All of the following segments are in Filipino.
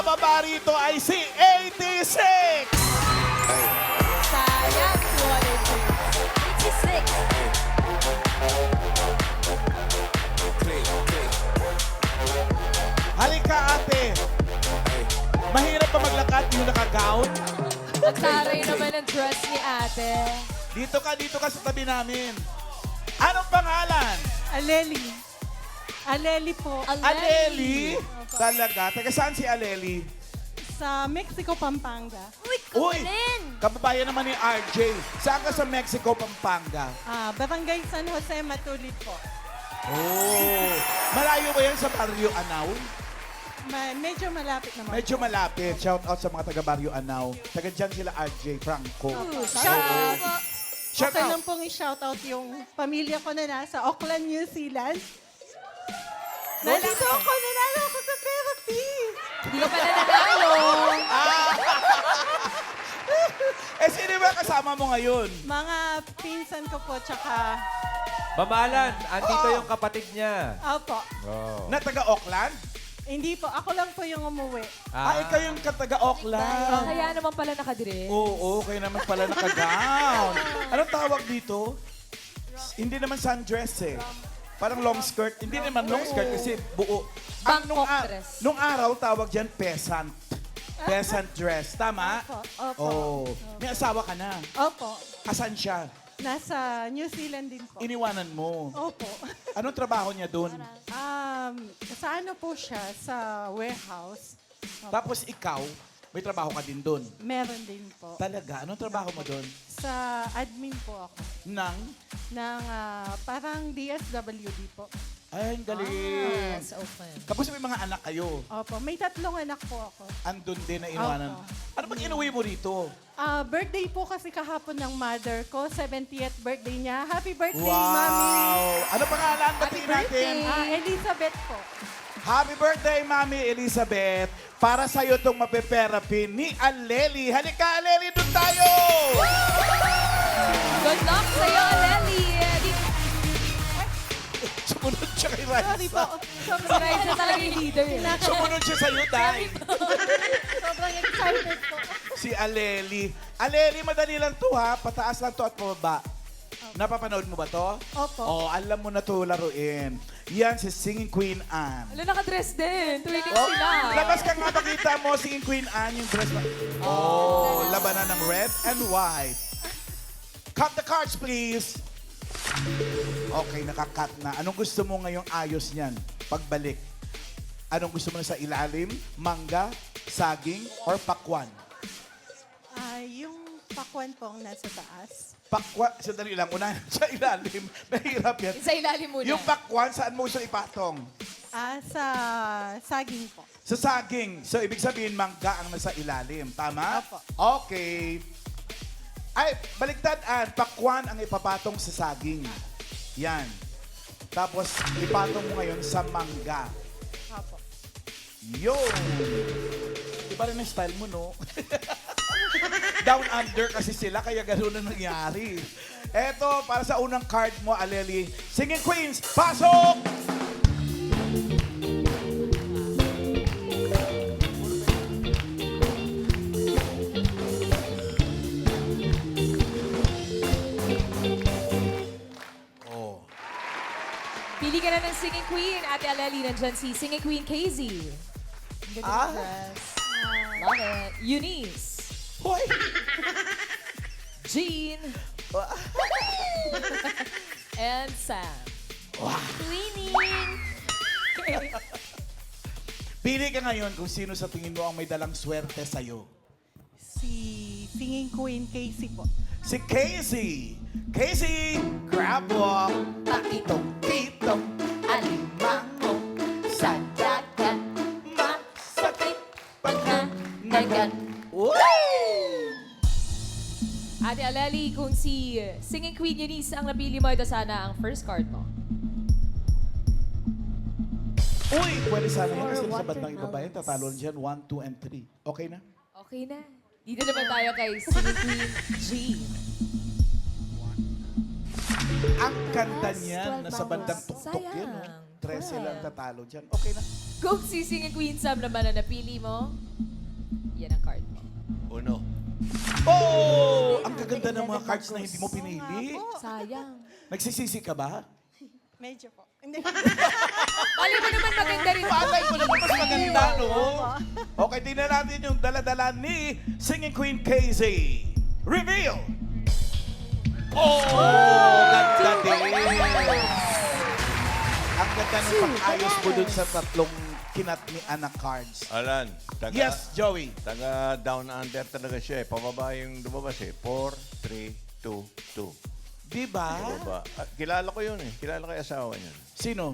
bababa rito ay si 86! Sayang, 206. Halika ate! Mahirap pa maglakad yung naka-gown? Ang taray naman ang dress ni ate. Dito ka sa tabi namin. Anong pangalan? Aleli. Aleli po. Aleli? Talaga? Taga saan si Aleli? Sa Mexico, Pampanga. Uy, Uy, kamalin! kababayan naman ni RJ. Saan ka sa Mexico, Pampanga? Barangay San Jose, Matulit po. Oh, malayo ba yan sa Barrio Anaw? Medyo malapit naman. Medyo malapit. Shout out sa mga taga Barrio Anaw. Taga dyan sila RJ Franco. Shout out po. Shout Okay out. lang pong i-shoutout yung pamilya ko na nasa Auckland, New Zealand. Nandito ako, nanalo ako sa therapy. Hindi ka pala nanalo. Sino ba kasama mo ngayon? Mga pinsan ko po, tsaka, Mamalan, andito yung kapatid niya. opo. Oh. Na taga Auckland? Hindi po, ako lang po yung umuwi. Ikaw yung taga Auckland. Kaya naman pala nakadress. Oo, kayo naman pala naka-gown. Anong tawag dito? Hindi naman sundress eh. Parang long skirt. Hindi naman long skirt kasi buo. Bangkok dress. Nung araw, tawag dyan peasant. Peasant dress. Tama? Opo, opo. Oo. May asawa ka na. Opo. Asan siya? Nasa New Zealand din po. Iniwanan mo. Opo. Anong trabaho niya doon? Sa ano po siya? Sa warehouse. Tapos ikaw, may trabaho ka din doon. Meron din po. Talaga? Anong trabaho mo doon? Sa admin po ako. Nang? Ng parang DSWD po. Ay, ang galing. Yes, open. Tapos may mga anak kayo. Opo. May 3 anak po ako. Andun din na iwanan. Opo. Ano bang inuwi mo rito? Birthday po kasi kahapon ng mother ko. 70th birthday niya. Happy birthday, Wow! Mami! Ano pangalan? Batiin natin. birthday! Elizabeth po. Happy birthday, Mami Elizabeth. Para sa'yo itong mape-therapy ni Aleli. Halika, Aleli, doon tayo! Good luck sa'yo, Aleli. Sumunod siya kay Sorry po. Raisa. Si Raisa talaga yung leader. Sumunod siya sa'yo, Day. Sobrang excited po. Si Aleli. Aleli, madali lang to ha. Pataas lang to at pababa. Napapanood mo ba to? Opo. Oh, alam mo na to laruin. Yan si Singing Queen Anne. Wala, nakadress din. Twinning Oh, sila. labas ka nga, pakita mo, Singing Queen Anne, yung dress na... Oh, labanan ng red and white. Cut the cards, please. Okay, nakakat na. Anong gusto mo ngayong ayos niyan? Pagbalik. Anong gusto mo na sa ilalim? Mangga, saging, or pakwan? Yung pakwan po ang nasa taas. Pakwan, sandali lang. Una sa ilalim. Mahirap yan. Sa ilalim muna. Yung pakwan, saan mo gusto ipatong? Sa saging po. Sa saging. So, ibig sabihin, mangga ang nasa ilalim. Tama? Opo. Okay. Ay, baligtad-an. Pakwan ang ipapatong sa saging. Yan. Tapos, ipatong mo ngayon sa mangga. Opo. Yun! Iba rin ang style mo, no? Down under kasi sila, kaya gano'n na nangyari. Eto, para sa unang card mo, Aleli. Singing Queens, pasok! Oh. Pili ka na ng Singing Queen. Ate Aleli, nandyan si Singing Queen KZ. Ang ganda ng dress. Love it. Eunice. Hoy! Jean. And Sam. Twinning. Pili ka ngayon kung sino sa tingin mo ang may dalang swerte sa'yo. Si Singing Queen Casey po. Si Casey! Casey! Crab walk! Pakitong-kitong alimango sa dagat masakit Nagan. Woo! Ate Aleli, kung si Singing Queen Eunice ang napili mo, ito sana ang first card mo. Uy! Pwede sana yan kasi Or sa bandang ibaba yan. watermelons. Tatalo dyan 1, 2, and 3. Okay na? Okay na. Dito naman tayo kay Singing Queen Jean. Ang kanta Yes, niyan, 12 nasa bandang bangos. tuktok yan. Sayang. 13 lang 12. tatalo dyan. Okay na? Kung si Singing Queen Sam naman ang napili mo, yan ang card mo. Uno. Oh! Ang gaganda ng mga cards na hindi mo pinili. Sayang. Nagsisisi ka ba? Medyo po. Hindi. Mali mo naman maganda rin. Palay ko naman mas maganda, no? Okay, tingnan natin yung dala-dala ni Singing Queen KZ. Reveal! Oh! Ganda din! Ang ganda ng pag-ayos mo dun sa tatlong kinat ni anak cards. Alan, taga, Yes, Joey. taga down under talaga siya eh. Pababa yung lumabas eh. 4, 3, 2, 2. Di ba? Pababa. Ah, kilala ko yun eh. Kilala ko yung asawa niya. Sino?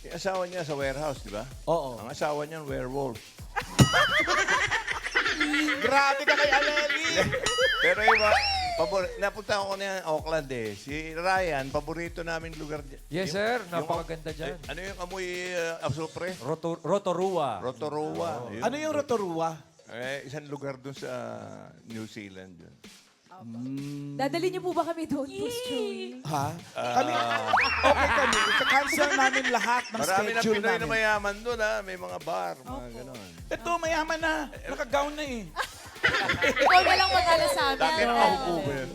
Yung asawa niya sa warehouse, di ba? Oo. Ang asawa niya, werewolf. Grabe ka kay Aleli! Pero iba, napunta ako na Auckland eh. Si Ryan, paborito namin lugar niya. Yes, sir. Napakaganda dyan. Ano yung amoy asupre? Rotorua. Rotorua. Yun. Ano yung Rotorua? Isang lugar dun sa New Zealand. Yun. Dadali niyo po ba kami doon, Boss Joey? Ha? Kami, okay kami. Ika-cancel namin lahat ng Marami na schedule Pinoy na namin. mayaman doon ha. May mga bar, mga ganon. Ito, mayaman na. Naka-gown na eh. Ikaw na lang mag-ala sa amin. Dati nakahupo yun.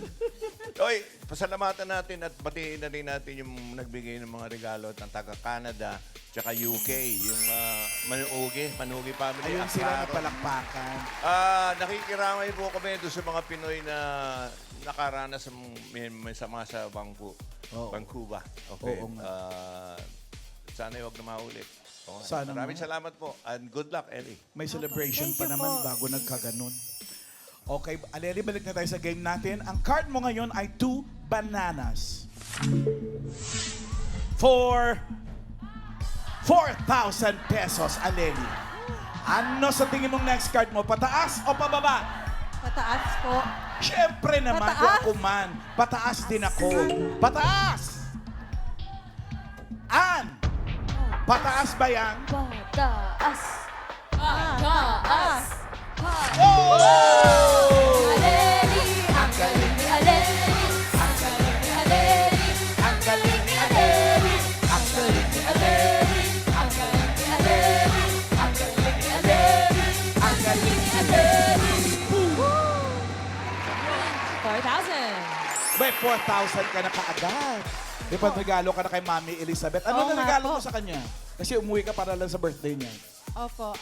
Oy, pasalamatan natin at batiin na rin natin yung nagbigay ng mga regalo ng taga-Canada tsaka UK, yung Manugi family. Ayun sila na Aclaro. palakpakan. Nakikiramay po kami doon sa mga Pinoy na nakaranas sa mga sa Oo. Vancouver. Okay. Oo nga. Sana huwag na maulit. Okay. Sana Maraming nga. salamat po and good luck, Ellie. May celebration Thank pa you naman po. bago nagkaganon. Okay, Aleli, balik na tayo sa game natin. Ang card mo ngayon ay 2 bananas. For 4,000 pesos, Aleli. Ano sa tingin mong next card mo? Pataas o pababa? Pataas po. Siyempre naman, Pataas. kung ako man. Pataas din ako. Pataas! An! Pataas ba yan? Pataas. Pataas. Oh! Aleli, ang galing ni Aleli. Ang galing ni Aleli. Ang galing ni Aleli! Ang galing ni Aleli. Ang galing ni Aleli. Ang galing ni Aleli. Ang galing ni Aleli! 4,000. May 4,000 ka na kaagad. Di ba regalo ka na kay Mami Elizabeth? Ano Oo na nga regalo po. mo sa kanya? Kasi umuwi ka para lang sa birthday niya. Opo.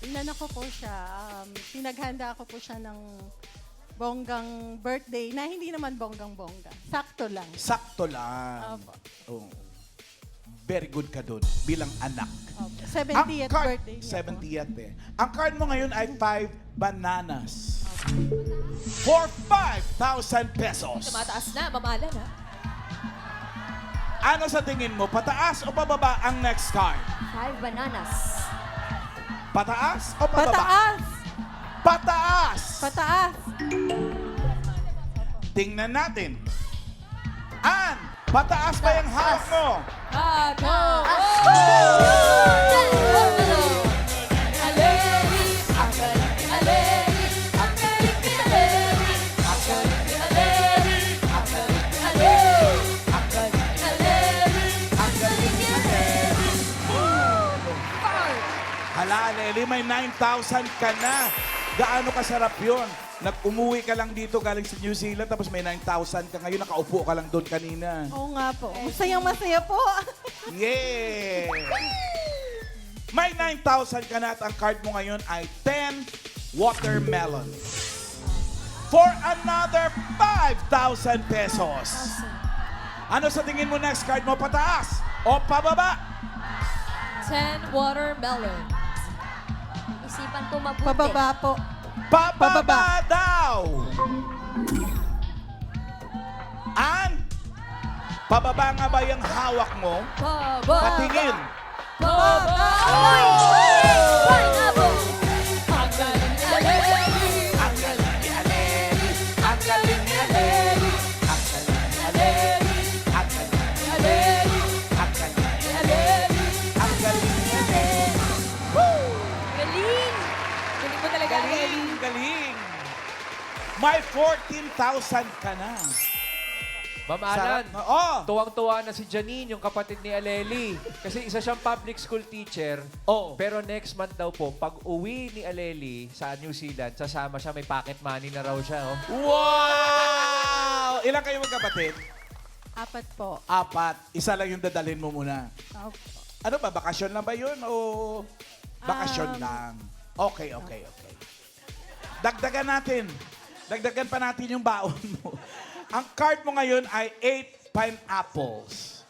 Inano ko po siya. Pinaghanda ko po siya ng bonggang birthday na hindi naman bonggang-bongga. Sakto lang. Sakto lang. Opo. Oo. Very good ka doon bilang anak. Opo. 70th birthday niya 70th eh. Ang card mo ngayon ay 5 bananas. For 5,000 pesos. Tumataas na, mamahala na. Ano sa tingin mo? Pataas o pababa ang next card? 5 bananas. Pataas o po. pababa? Pataas! Pataas! Pataas! Tingnan natin. An, pataas ba yung hawak mo? Pataas. Aleli, ang galing ni Aleli. Ang galing ni Aleli. Ang galing ni Aleli. Ang galing ni Aleli. Ang galing ni Aleli. Ang galing ni Aleli. Hala, Aleli, may 9,000 ka na. Gaano kasarap yun? Nag-umuwi ka lang dito galing sa New Zealand tapos may 9,000 ka ngayon. Nakaupo ka lang doon kanina. Oo nga po. Masayang-masaya po. Yeah! May 9,000 ka na at ang card mo ngayon ay 10 watermelon. For another 5,000 pesos. Ano sa tingin mo next card mo? Pataas o pababa? 10 watermelon. Isipan ko mabuti. Pababa po. Pababa daw! An? Pababa nga ba yung hawak mo? Baba. Patingin. Baba. Pineapple! Ang galing ni Aleli. Ang galing ni Aleli. Ang galing ni Aleli. Ang galing ni Aleli. Ang galing ni Aleli. Ang galing ni Aleli. Ang galing ni Aleli. Galing. Galing mo talaga, Aleli. Galing, galing. May 14,000 ka na. Ma'am Alan, Oo. tuwang-tuwa na si Janine, yung kapatid ni Aleli. Kasi isa siyang public school teacher. Oo. Pero next month daw po, pag uwi ni Aleli sa New Zealand, sasama siya, may pocket money na raw siya. Oh. Wow! Ilan kayo magkapatid? 4 po. 4. Isa lang yung dadalhin mo muna. Opo. Ano ba, bakasyon lang ba yun o bakasyon Um, lang? Okay. Dagdagan natin. Dagdagan pa natin yung baon mo. Ang card mo ngayon ay 8 pineapples.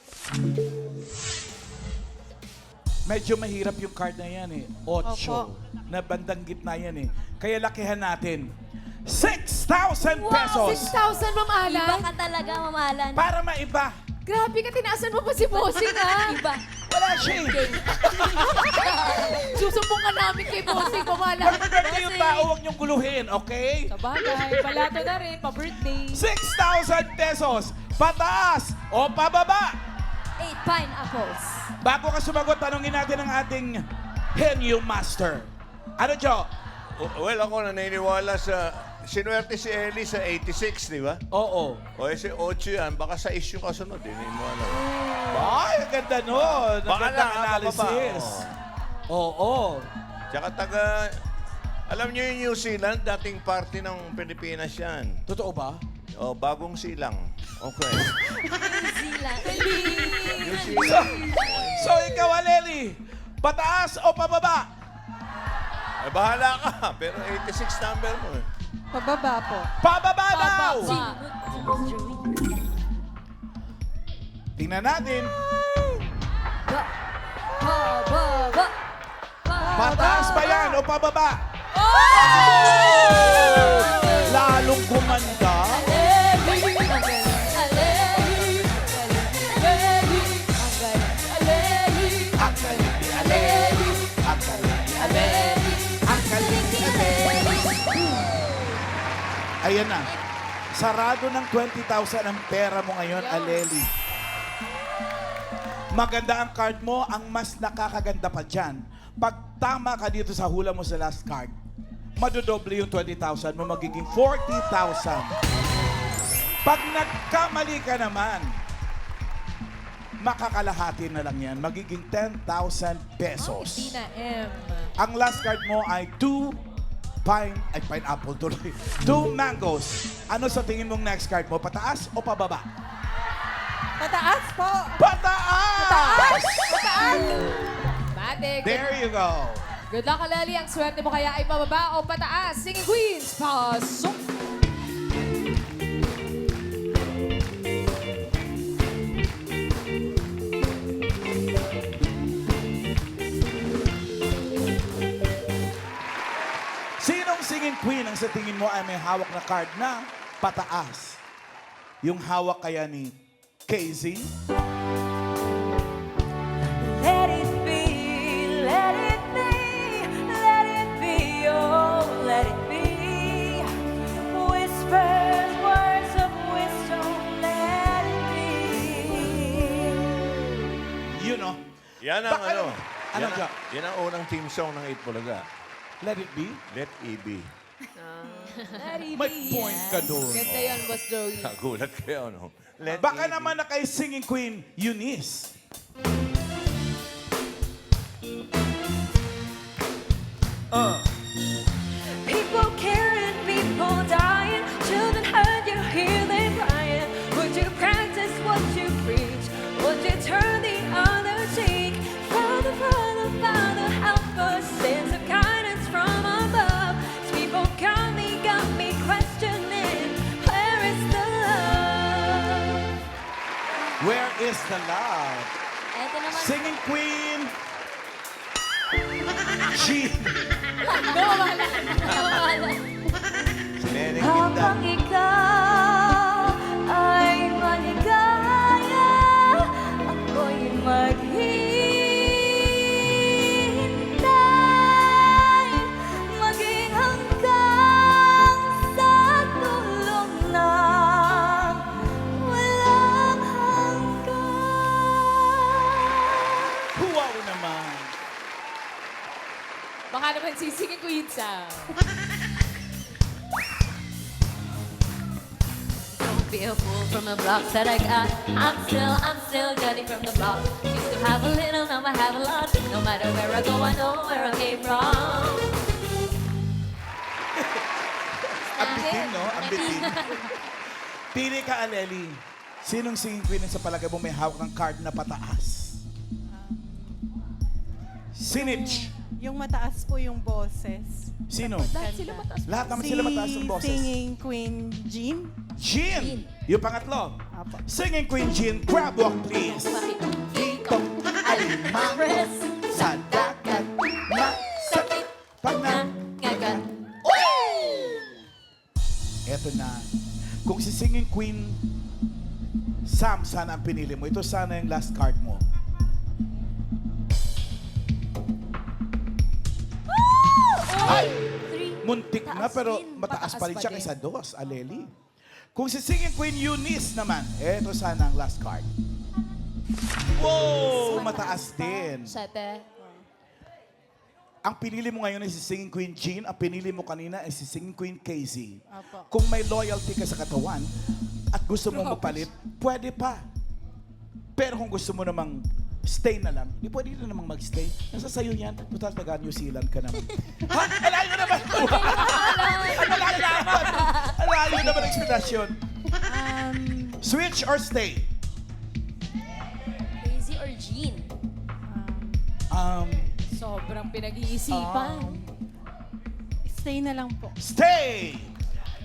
Medyo mahirap yung card na yan eh. 8. Opo. Na bandang gitna yan eh. Kaya lakihan natin. 6,000 pesos. 6,000, Ma'am Iba Alan. ka talaga, mamalan. Para maiba. Grabe ka, tinaasan mo pa si Bossing, ha? Iba. Wala siya eh. Susumbong ka namin kay Bossing, Ma'am Alan. Happy birthday yung tao, huwag niyong guluhin, okay? Sabagay, palato na rin, pa-birthday. 6,000 pesos. Pataas o pababa? 8 pineapples. Bago ka sumagot, tanungin natin ang ating Henyo Master. Ano, Jo? Well, ako naniniwala sa... Sinuwerte si Ellie sa 86, di ba? Oo. O si 8 yan, baka sa issue kasunod. Hindi mo alam. Ay, ang ganda nun. Ang Baka gandang lang, analysis. Oo. Tsaka alam niyo yung New Zealand, dating party ng Pilipinas yan. Totoo ba? O, bagong silang. Okay. Sila. New Zealand. So, ikaw, Aleli, pataas o pababa? Ay, bahala ka. Pero 86 number mo eh. Pababa po. Pababa daw! Joey. Tingnan natin. Pababa. Pataas ba yan o pababa? Lalong gumanda. Ang galing ni Aleli. Ang galing ni Aleli. Ang galing ni Aleli. Ayan na. Sarado ng 20,000 ang pera mo ngayon, Aleli. Maganda ang card mo, ang mas nakakaganda pa dyan. Pag tama ka dito sa hula mo sa last card, madodoble yung 20,000 mo, magiging 40,000. Pag nagkamali ka naman, makakalahati na lang yan, magiging 10,000 pesos. Hindi na, M. Ang last card mo ay 2 pineapple tuloy. 2 mangoes. Ano sa tingin mong next card mo? Pataas o pababa? Pataas po. Pataas! Matik. There you go. Good luck, Aleli. Ang swerte mo kaya ay pababa o pataas. Singing Queens, pasok! Sinong singing queen ang sa tingin mo ay may hawak na card na pataas? Yung hawak kaya ni KZ? Let it be, let it be, let it be, oh, let it be. Whispers, words of wisdom, let it be. You know, Yan ang Baka- ano. Ano, yan, Jo? yan ang unang team song ng 8 Bulaga. let it be. Let it be. May point ka doon. Ganda yan, Boss Joey. Nagulat kayo, no? Let Baka it be. naman na kay singing queen, Eunice. People killing, people dying, children hurt, you hear them crying. Would you practice what you preach? Would you turn the other cheek? Father, Father, Father, help us, send some guidance from above. These people got me questioning, where is the love? Where is the love? Eto naman. Singing queen, Jean. Mamalan. Si Neneng Gindang. Habang ikaw ay maligaya, ako'y maghihintay, maging hanggang sa tulong na walang hanggan. Wow naman. Baka naman si Singing Queens, ah. be a fool from the blocks that I got. I'm still getting from the block. Used to have a little, now I have a lot. No matter where I go, I know where I came from. Ang bitin, no? Ang bitin. Pili ka, Aleli. Sinong singing queen sa palagay mo may hawak ng card na pataas? Sinich. Yung mataas po yung boses. Sino? Lahat sila mataas. Lahat naman sila mataas ng boses. Singing Queen Jean. Jean. Yung pangatlo. Apo. Singing Queen Jean, crab walk please. Itong alimango sa dagat masakit pag Ngagat. Eto na. Kung si Singing Queen Sam sana ang pinili mo, ito sana yung last card mo. Ay! Muntik na pero mataas pa rin siya kaysa dos, Aleli. Kung si Singing Queen Eunice naman, eto sana ang last card. Wow! Mataas din. Sete. Ang pinili mo ngayon ay si Singing Queen Jean, ang pinili mo kanina ay si Singing Queen Casey. Apo. Kung may loyalty ka sa katawan at gusto mo mapalit, pwede pa. Pero kung gusto mo namang stay na lang, di pwede na namang magstay. Nasa sayo yan. Total taga New Zealand ka naman. Ha? Alayo naman! Alayo naman! Alayo naman ang explanation. Switch or stay? Crazy or Jean? Sobrang pinag-iisipan. Stay na lang po. Stay!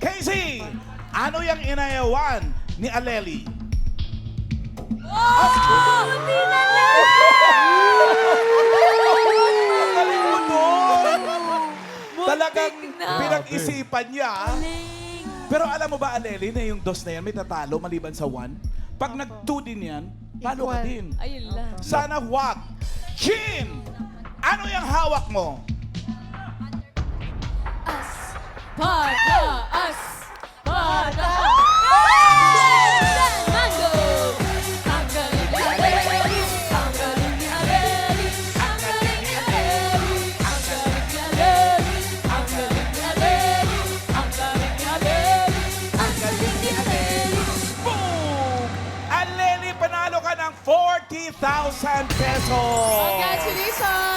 Casey! Ano yung inayawan ni Aleli? Galing mo doon! Talagang pinag-isipan niya. Pero alam mo ba, Aleli, na yung dos na yan may tatalo maliban sa one? Pag nag-2 din yan, palo ka Equal. din. Ayun lang. Sana wag. Jean! Ano yung hawak mo? Pataas! Pataas! Mango! Ang galing ni Aleli! Ang galing ni Aleli! Ang galing ni Aleli! Ang galing ni Aleli! Ang galing ni Aleli! Ang galing ni Aleli! Ang galing ni Aleli. Boom! Aleli, panalo ka ng 40,000 pesos! Congratulations!